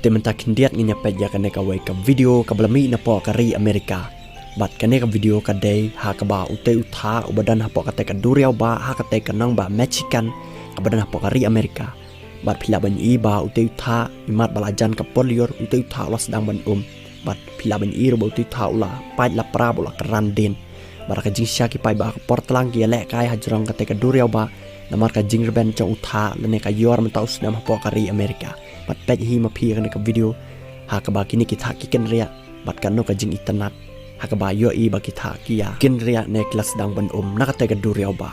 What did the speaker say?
ute mentak kendiat nginya peja kane ka wai ka video ka belami na po kari Amerika bat kane ka video ka day ha ka ba ute utha ubadan ha po ka te ka duriau ba ha ka te ka nang ba Mexican ka badan ha po kari Amerika bat pila ban i ba ute utha imat balajan ka polior ute utha ulas sedang ban bat pila ban i ro ute utha ula pai la pra bola kerandin bara ka jing syaki pai ba ka portlang ki le kai hajrong ka te ka duriau ba namar ka jing reben chong utha lene ka yor man taus nam ha po kari Amerika bat pej hi ma phi ka video ha ka ba kini kita kiken ria bat kan no ka jing internet ha ka ba yo i ba kita kia kin ria ne kelas dang ban na ka te ka duriau ba